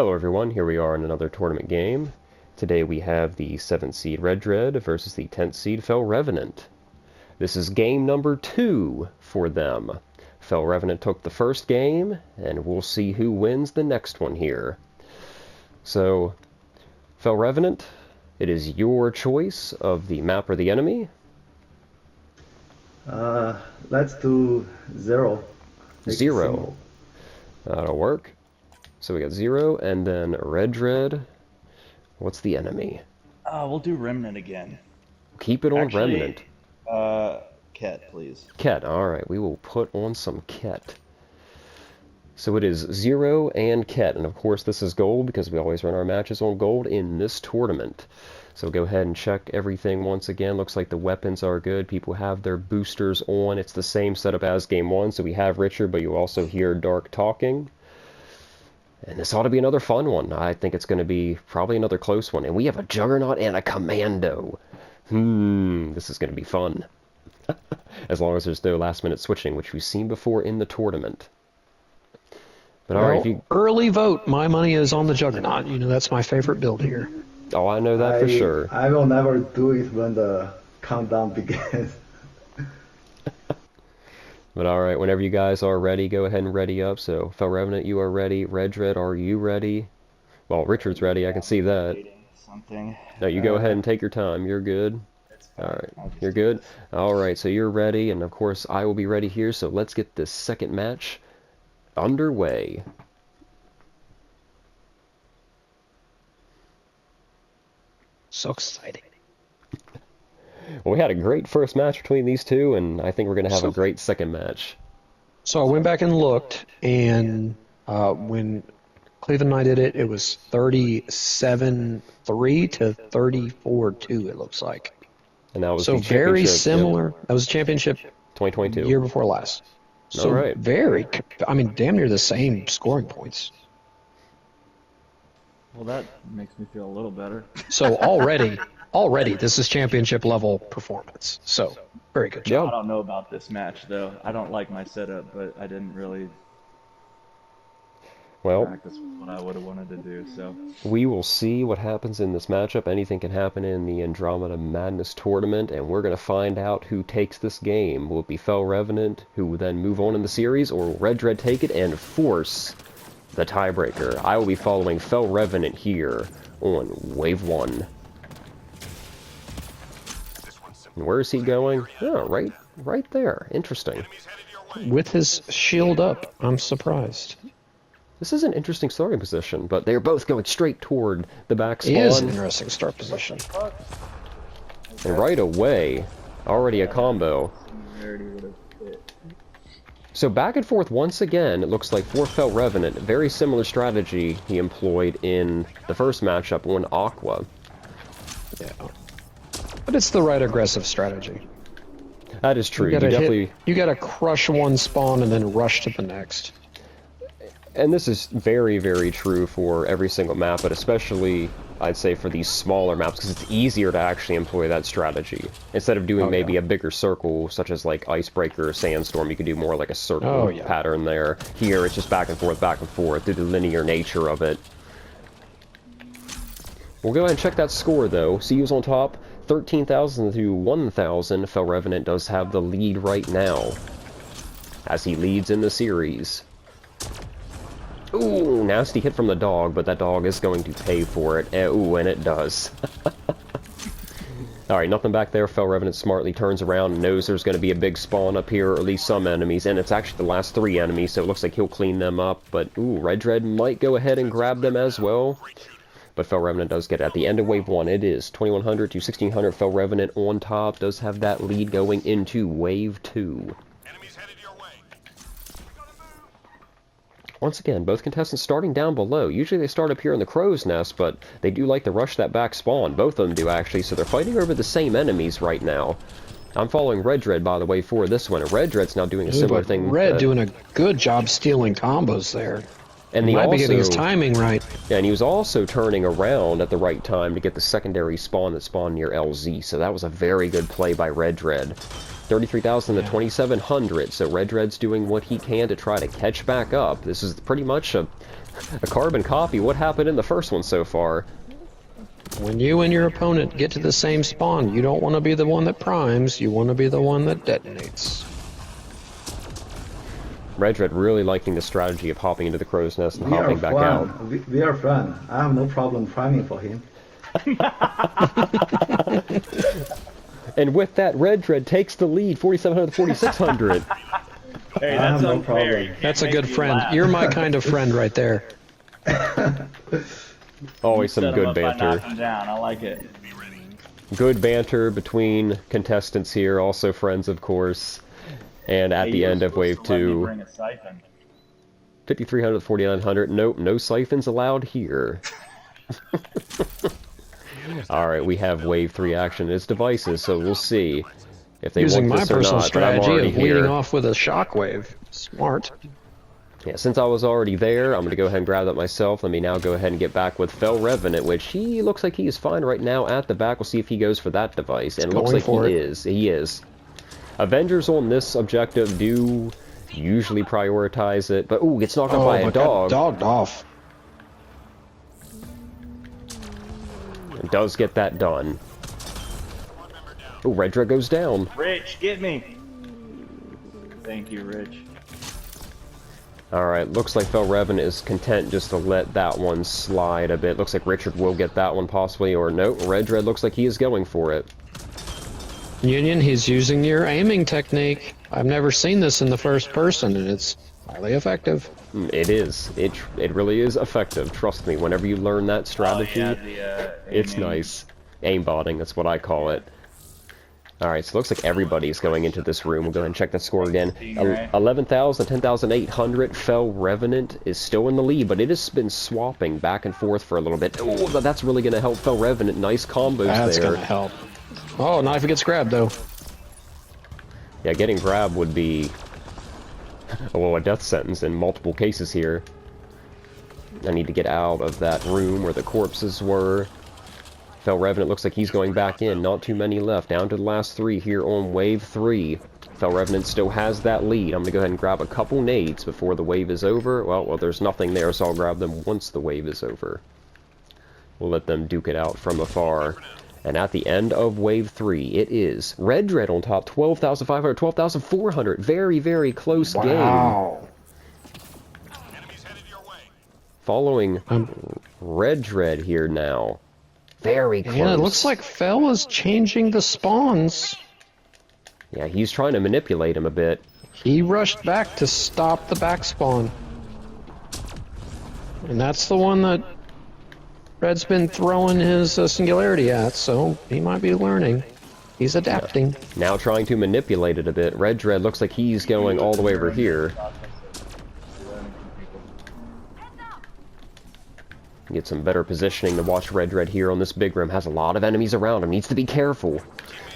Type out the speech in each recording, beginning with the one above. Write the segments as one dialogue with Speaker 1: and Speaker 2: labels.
Speaker 1: Hello everyone, here we are in another tournament game. Today we have the 7th seed Red Dread versus the 10th seed Fel-Revenant. This is game number 2 for them. Fel-Revenant took the first game, and we'll see who wins the next one here. So, Fel-Revenant, it is your choice of the map or the enemy.
Speaker 2: Let's do 0.
Speaker 1: Zero. That'll work. So we got 0, and then Red Dread. What's the enemy?
Speaker 3: We'll do Remnant again.
Speaker 1: Keep it on Remnant.
Speaker 3: Ket, please.
Speaker 1: Ket, alright, we will put on some Ket. So it is 0 and Ket, and of course this is gold because we always run our matches on gold in this tournament. So go ahead and check everything once again. Looks like the weapons are good. People have their boosters on. It's the same setup as game 1, so we have Richard, but you also hear Dark talking. And this ought to be another fun one. I think it's going to be probably another close one. And we have a Juggernaut and a Commando. This is going to be fun. As long as there's no last-minute switching, which we've seen before in the tournament. But all right, if you...
Speaker 4: Early vote. My money is on the Juggernaut. You know, that's my favorite build here.
Speaker 1: Oh, I know that for sure.
Speaker 2: I will never do it when the countdown begins.
Speaker 1: But alright, whenever you guys are ready, go ahead and ready up. So, Fel-Revenant, you are ready. Red Dread, are you ready? Well, Richard's ready, I can see that.
Speaker 3: Something.
Speaker 1: No, you go ahead and take your time. You're good. Alright, you're good? Alright, so you're ready, and of course I will be ready here, so let's get this second match underway.
Speaker 4: So exciting.
Speaker 1: Well, we had a great first match between these two, and I think we're going to have a great second match.
Speaker 4: So I went back and looked, and when Cleveland and I did it, it was 37-3 to 34-2, it looks like.
Speaker 1: And that was
Speaker 4: so
Speaker 1: the
Speaker 4: very similar.
Speaker 1: Yep.
Speaker 4: That was the championship
Speaker 1: 2022.
Speaker 4: year before last. So
Speaker 1: all right.
Speaker 4: very, I mean, damn near the same scoring points.
Speaker 3: Well, that makes me feel a little better.
Speaker 4: So already, this is championship level performance. So very good job.
Speaker 3: I don't know about this match though. I don't like my setup, but I didn't really practice with what I would have wanted to do. So
Speaker 1: we will see what happens in this matchup. Anything can happen in the Andromeda Madness tournament, and we're going to find out who takes this game. Will it be Fel-Revenant, who will then move on in the series, or will Red Dread take it and force the tiebreaker? I will be following Fel-Revenant here on Wave 1. And where is he going? Oh, right there. Interesting.
Speaker 4: With his shield up, I'm surprised.
Speaker 1: This is an interesting starting position, but they're both going straight toward the back spawn.
Speaker 4: It is an interesting start position.
Speaker 1: And right away, already a combo. So back and forth once again, it looks like for Fel-Revenant, very similar strategy he employed in the first matchup on Aqua.
Speaker 4: Yeah. But it's the right aggressive strategy.
Speaker 1: That is true. You
Speaker 4: gotta crush one spawn and then rush to the next.
Speaker 1: And this is very, very true for every single map, but especially, I'd say, for these smaller maps, because it's easier to actually employ that strategy. Instead of doing maybe a bigger circle, such as like Icebreaker or Sandstorm, you could do more like a circle pattern there. Here, it's just back and forth through the linear nature of it. We'll go ahead and check that score, though. See who's on top. 13,000 to 1,000. Fel-Revenant does have the lead right now, as he leads in the series. Ooh, nasty hit from the dog, but that dog is going to pay for it. Ooh, and it does. Alright, nothing back there. Fel-Revenant smartly turns around and knows there's going to be a big spawn up here, or at least some enemies, and it's actually the last 3 enemies, so it looks like he'll clean them up. But, ooh, Red Dread might go ahead and grab them as well. But Fel-Revenant does get it at the end of Wave 1. It is 2,100 to 1,600. Fel-Revenant on top does have that lead going into Wave 2. Once again, both contestants starting down below. Usually they start up here in the crow's nest, but they do like to rush that back spawn. Both of them do, actually, so they're fighting over the same enemies right now. I'm following Red Dread, by the way, for this one. Red Dread's now doing a similar thing.
Speaker 4: Red doing a good job stealing combos there.
Speaker 1: And
Speaker 4: he might be getting his timing right.
Speaker 1: Yeah, and he was also turning around at the right time to get the secondary spawn that spawned near LZ, so that was a very good play by Red Dread. 33,000 to 2,700, so Red Dread's doing what he can to try to catch back up. This is pretty much a A carbon copy? What happened in the first one so far?
Speaker 4: When you and your opponent get to the same spawn, you don't want to be the one that primes, you want to be the one that detonates.
Speaker 1: RedDread really liking the strategy of hopping into the crow's nest and
Speaker 2: We are
Speaker 1: hopping back out.
Speaker 2: friends. We are friends. I have no problem priming for him.
Speaker 1: And with that, RedDread takes the lead, 4,700 to 4,600.
Speaker 3: Hey,
Speaker 2: I
Speaker 3: that's
Speaker 2: have no
Speaker 3: unfair.
Speaker 2: problem.
Speaker 3: You can't
Speaker 4: That's a
Speaker 3: make
Speaker 4: good
Speaker 3: me
Speaker 4: friend.
Speaker 3: laugh.
Speaker 4: You're my kind of friend right there.
Speaker 1: Always some
Speaker 3: Set 'em
Speaker 1: good
Speaker 3: up by
Speaker 1: banter.
Speaker 3: knocking down. I like it.
Speaker 1: Good banter between contestants here, also friends, of course. And at
Speaker 3: Hey,
Speaker 1: the
Speaker 3: you were
Speaker 1: end of
Speaker 3: supposed
Speaker 1: Wave
Speaker 3: to let me
Speaker 1: 2,
Speaker 3: bring a siphon.
Speaker 1: 5,300 to 4,900. Nope, no siphons allowed here. Alright, we have Wave 3 action in its devices, so we'll see if they
Speaker 4: Using
Speaker 1: want
Speaker 4: my
Speaker 1: this or
Speaker 4: personal
Speaker 1: not, but I'm
Speaker 4: strategy
Speaker 1: already
Speaker 4: of leading
Speaker 1: here.
Speaker 4: off with a shockwave. Smart.
Speaker 1: Yeah, since I was already there, I'm going to go ahead and grab that myself. Let me now go ahead and get back with Fel-Revenant, which he looks like he is fine right now at the back. We'll see if he goes for that device, and it looks like
Speaker 4: Going for
Speaker 1: he
Speaker 4: it.
Speaker 1: is. He is. Avengers on this objective do usually prioritize it, but ooh, gets knocked off by a
Speaker 4: but
Speaker 1: dog.
Speaker 4: got dogged off.
Speaker 1: And does get that done. Ooh, RedDread goes down.
Speaker 3: Rich, get me. Thank you, Rich.
Speaker 1: Alright, looks like Fel-Revenant is content just to let that one slide a bit. Looks like Richard will get that one possibly, or no, RedDread looks like he is going for it.
Speaker 4: Union, he's using your aiming technique. I've never seen this in the first person, and it's highly effective.
Speaker 1: It is. It really is effective. Trust me, whenever you learn that strategy,
Speaker 3: Oh, yeah,
Speaker 1: it's
Speaker 3: aiming.
Speaker 1: nice. Aimbotting, that's what I call it. Alright, so it looks like everybody's going into this room. We'll go ahead and check that score again. 11,000, 10,800. Fel-Revenant is still in the lead, but it has been swapping back and forth for a little bit. Oh, but that's really going to help Fel-Revenant. Nice combos
Speaker 4: That's
Speaker 1: there.
Speaker 4: gonna help. Oh, not if it gets grabbed, though.
Speaker 1: Yeah, getting grabbed would be, well, a death sentence in multiple cases here. I need to get out of that room where the corpses were. Fel-Revenant looks like he's going back in. Not too many left. Down to the last 3 here on Wave 3. Fel-Revenant still has that lead. I'm going to go ahead and grab a couple nades before the wave is over. Well, there's nothing there, so I'll grab them once the wave is over. We'll let them duke it out from afar. And at the end of Wave 3, it is RedDread on top, 12,500, 12,400. Very, very close game.
Speaker 4: Wow.
Speaker 1: Following RedDread here now. Very close.
Speaker 4: Yeah, it looks like Fel is changing the spawns.
Speaker 1: Yeah, he's trying to manipulate him a bit.
Speaker 4: He rushed back to stop the back spawn. And that's the one that Red's been throwing his singularity at, so he might be learning. He's adapting.
Speaker 1: Now trying to manipulate it a bit. RedDread looks like he's going all the way over here. Get some better positioning to watch RedDread here on this big room. Has a lot of enemies around him. Needs to be careful.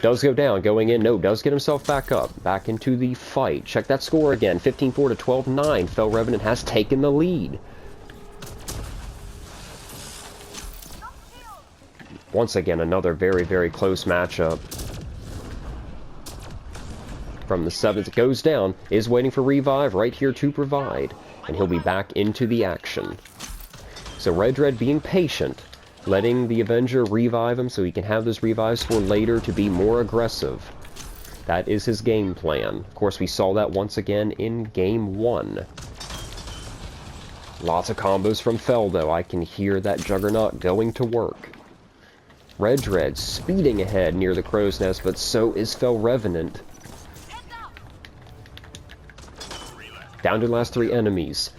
Speaker 1: Does go down. Going in. No, does get himself back up. Back into the fight. Check that score again. 15-4 to 12-9. Fel-Revenant has taken the lead. Once again, another very, very close matchup. From the 7th, it goes down. Is waiting for revive right here to provide. And he'll be back into the action. So RedDread being patient, letting the Avenger revive him so he can have those revives for later to be more aggressive. That is his game plan. Of course, we saw that once again in Game 1. Lots of combos from Fel, though. I can hear that Juggernaut going to work. RedDread speeding ahead near the crow's nest, but so is Fel-Revenant. Down to the last 3 enemies.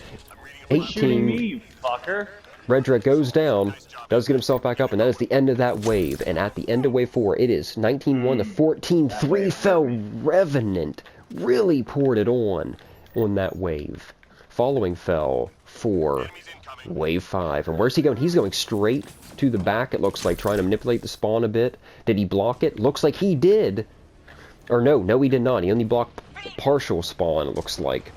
Speaker 3: Shooting me,
Speaker 1: 18.
Speaker 3: you fucker.
Speaker 1: RedDread goes down, does get himself back up, and that is the end of that wave. And at the end of Wave 4, it is 19-1 to 14-3. Fel-Revenant really poured it on that wave. Following Fel for Wave 5. And where's he going? He's going straight to the back, it looks like, trying to manipulate the spawn a bit. Did he block it? Looks like he did. Or no, he did not. He only blocked partial spawn, it looks like.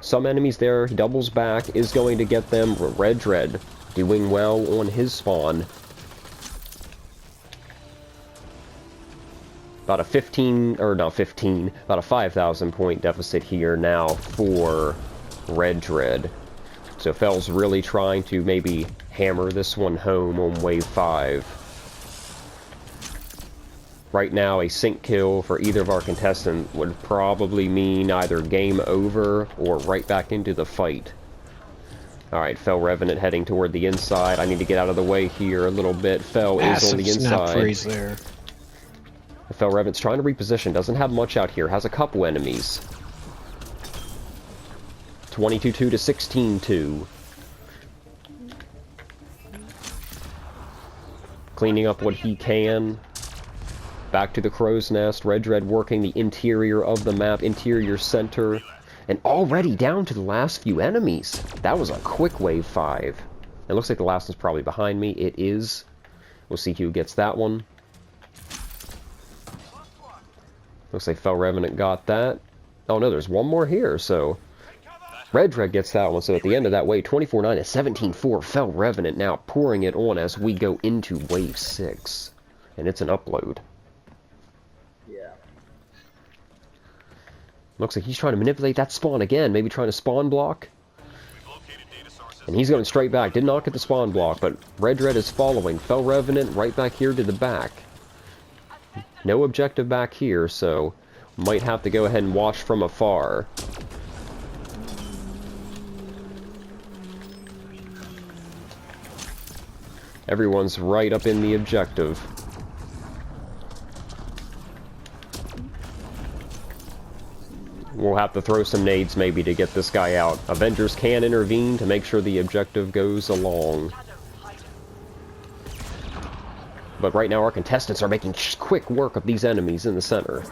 Speaker 1: Some enemies there, he doubles back, is going to get them. RedDread doing well on his spawn. About a 5,000 point deficit here now for RedDread. So Fel's really trying to maybe hammer this one home on wave 5. Right now, a sync kill for either of our contestants would probably mean either game over or right back into the fight. Alright, Fel-Revenant heading toward the inside. I need to get out of the way here a little bit. Fel is on the inside.
Speaker 4: Snap freeze there.
Speaker 1: Fel-Revenant's trying to reposition. Doesn't have much out here. Has a couple enemies. 22-2 to 16-2. Cleaning up what he can. Back to the crow's nest. RedDread working the interior of the map, interior center, and already down to the last few enemies. That was a quick wave 5. It looks like the last one's probably behind me. It is. We'll see who gets that one. Looks like Fel-Revenant got that. Oh no, there's one more here, so RedDread gets that one. So at the end of that wave, 24-9 to 17-4, Fel-Revenant now pouring it on as we go into wave 6. And it's an upload. Looks like he's trying to manipulate that spawn again, maybe trying to spawn block. And he's going straight back. Did not get the spawn block, but RedDread is following. Fel-Revenant right back here to the back. No objective back here, so might have to go ahead and watch from afar. Everyone's right up in the objective. We'll have to throw some nades maybe to get this guy out. Avengers can intervene to make sure the objective goes along. But right now our contestants are making quick work of these enemies in the center.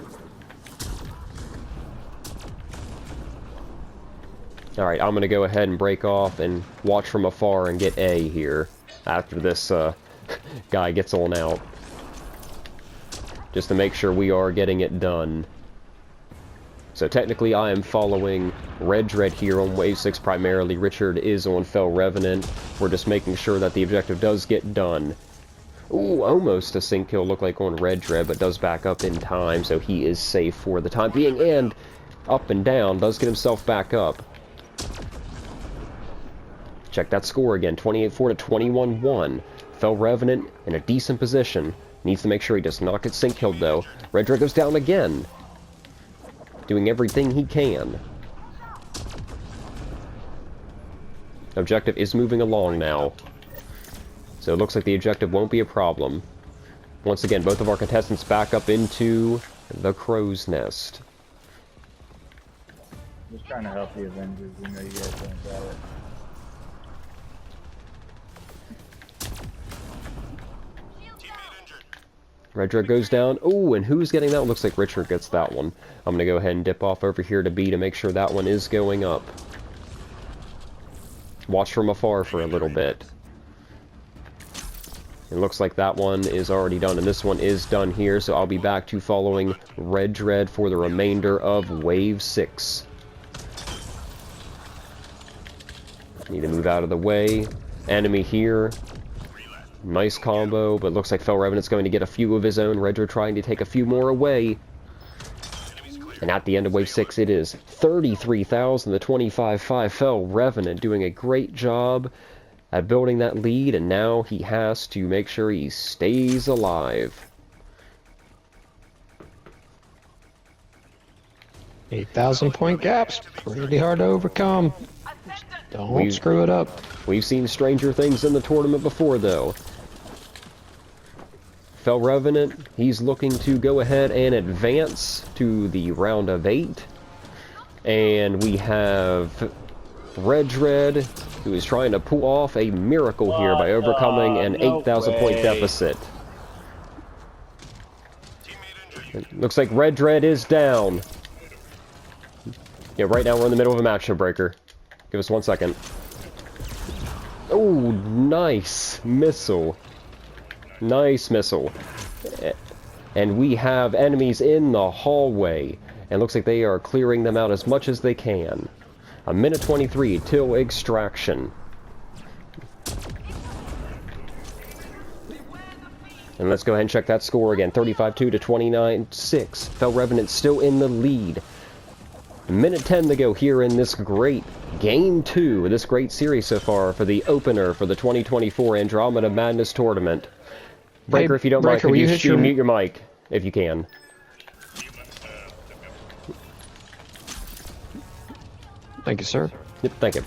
Speaker 1: Alright, I'm going to go ahead and break off and watch from afar and get A here after this guy gets on out. Just to make sure we are getting it done. So technically I am following RedDread here on wave 6 primarily. Richard is on Fel-Revenant. We're just making sure that the objective does get done. Ooh, almost a sync kill looked like on RedDread, but does back up in time, so he is safe for the time being. And up and down, does get himself back up. Check that score again, 28-4 to 21-1. Fel-Revenant in a decent position. Needs to make sure he does not get sync killed though. RedDread goes down again. Doing everything he can. Objective is moving along now. So it looks like the objective won't be a problem. Once again, both of our contestants back up into the crow's nest.
Speaker 3: Just trying to help the Avengers. We know you guys don't got it.
Speaker 1: RedDread goes down. Oh, and who's getting that one? Looks like Richard gets that one. I'm going to go ahead and dip off over here to B to make sure that one is going up. Watch from afar for a little bit. It looks like that one is already done, and this one is done here, so I'll be back to following RedDread for the remainder of Wave 6. Need to move out of the way. Enemy here. Nice combo, but looks like Fel-Revenant's going to get a few of his own. RedDread trying to take a few more away. And at the end of Wave 6, it is 33,000 to 25,500. Fel-Revenant doing a great job at building that lead, and now he has to make sure he stays alive.
Speaker 4: 8,000 point gaps, pretty hard to overcome. Don't screw it up.
Speaker 1: We've seen stranger things in the tournament before, though. Fel-Revenant, he's looking to go ahead and advance to the round of 8. And we have RedDread, who is trying to pull off a miracle here by overcoming an 8,000 point deficit. It looks like RedDread is down. Yeah, right now we're in the middle of a matchup breaker. Give us 1 second. Oh, nice missile. Nice missile. And we have enemies in the hallway. And looks like they are clearing them out as much as they can. A minute 23 till extraction. And let's go ahead and check that score again. 35-2 to 29-6. Fel-Revenant still in the lead. Minute 10 to go here in this great Game 2, this great series so far for the opener for the 2024 Andromeda Madness Tournament. Breaker,
Speaker 4: Hey,
Speaker 1: if you don't
Speaker 4: Breaker,
Speaker 1: mind,
Speaker 4: will you
Speaker 1: could
Speaker 4: hit
Speaker 1: you
Speaker 4: your-
Speaker 1: mute your mic, if you can.
Speaker 4: Thank you, sir.
Speaker 1: Yep, thank you.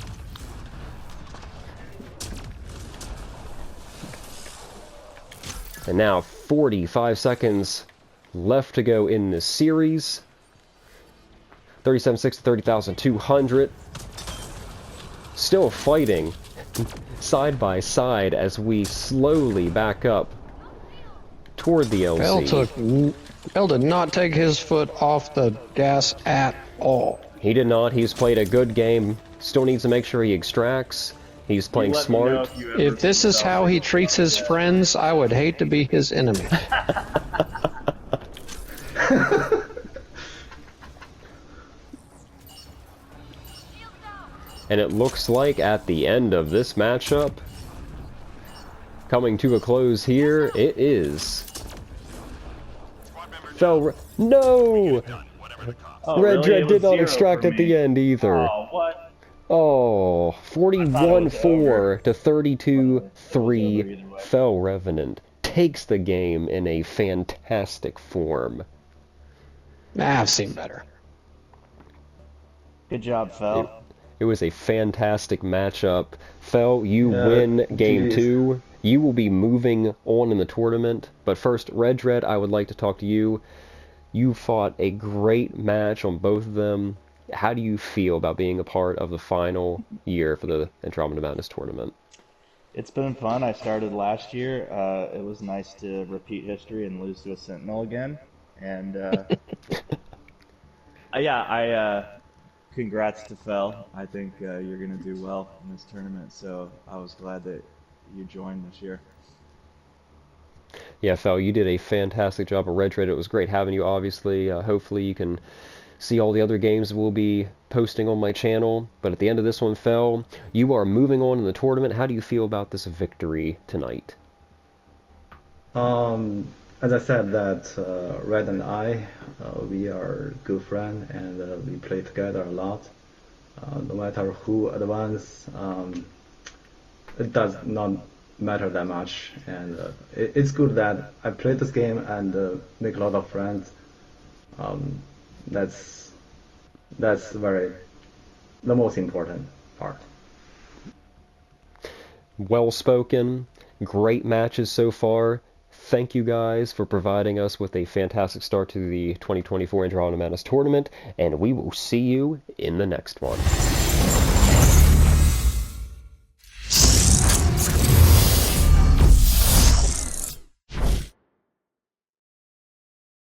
Speaker 1: And now 45 seconds left to go in this series. 37.6 to 30,200. Still fighting side by side as we slowly back up toward the LZ.
Speaker 4: Fel did not take his foot off the gas at all.
Speaker 1: He did not. He's played a good game. Still needs to make sure he extracts. He's playing smart.
Speaker 4: If this is how he treats his friends, I would hate to be his enemy.
Speaker 1: And it looks like at the end of this matchup, coming to a close here, it is no!
Speaker 3: Oh,
Speaker 1: Red
Speaker 3: really?
Speaker 1: Dread
Speaker 3: It
Speaker 1: did
Speaker 3: was
Speaker 1: not
Speaker 3: 0
Speaker 1: extract
Speaker 3: for
Speaker 1: at the
Speaker 3: me.
Speaker 1: end either.
Speaker 3: Oh, what?
Speaker 1: Oh,
Speaker 3: I thought it was
Speaker 1: 41-4 to
Speaker 3: It was over
Speaker 1: 32-3.
Speaker 3: either way.
Speaker 1: Fel-Revenant takes the game in a fantastic form.
Speaker 4: Nah, I've seen better.
Speaker 3: Good job, Fel.
Speaker 1: It was a fantastic matchup. Fel, you
Speaker 2: Yeah,
Speaker 1: win game
Speaker 2: geez.
Speaker 1: 2. You will be moving on in the tournament. But first, Red Dread, I would like to talk to you. You fought a great match on both of them. How do you feel about being a part of the final year for the Andromeda Madness tournament?
Speaker 3: It's been fun. I started last year. It was nice to repeat history and lose to a Sentinel again. And congrats to Fel. I think you're going to do well in this tournament. So I was glad that you joined this year.
Speaker 1: Yeah, Fel, you did a fantastic job of Red Dread. It was great having you, obviously. Hopefully you can see all the other games we'll be posting on my channel. But at the end of this one, Fel, you are moving on in the tournament. How do you feel about this victory tonight?
Speaker 2: As I said, that Red and I, we are good friends, and we play together a lot. No matter who advances, it does not matter that much. And it's good that I play this game and make a lot of friends. That's the most important part.
Speaker 1: Well spoken. Great matches so far. Thank you guys for providing us with a fantastic start to the 2024 Andromeda Madness tournament, and we will see you in the next one.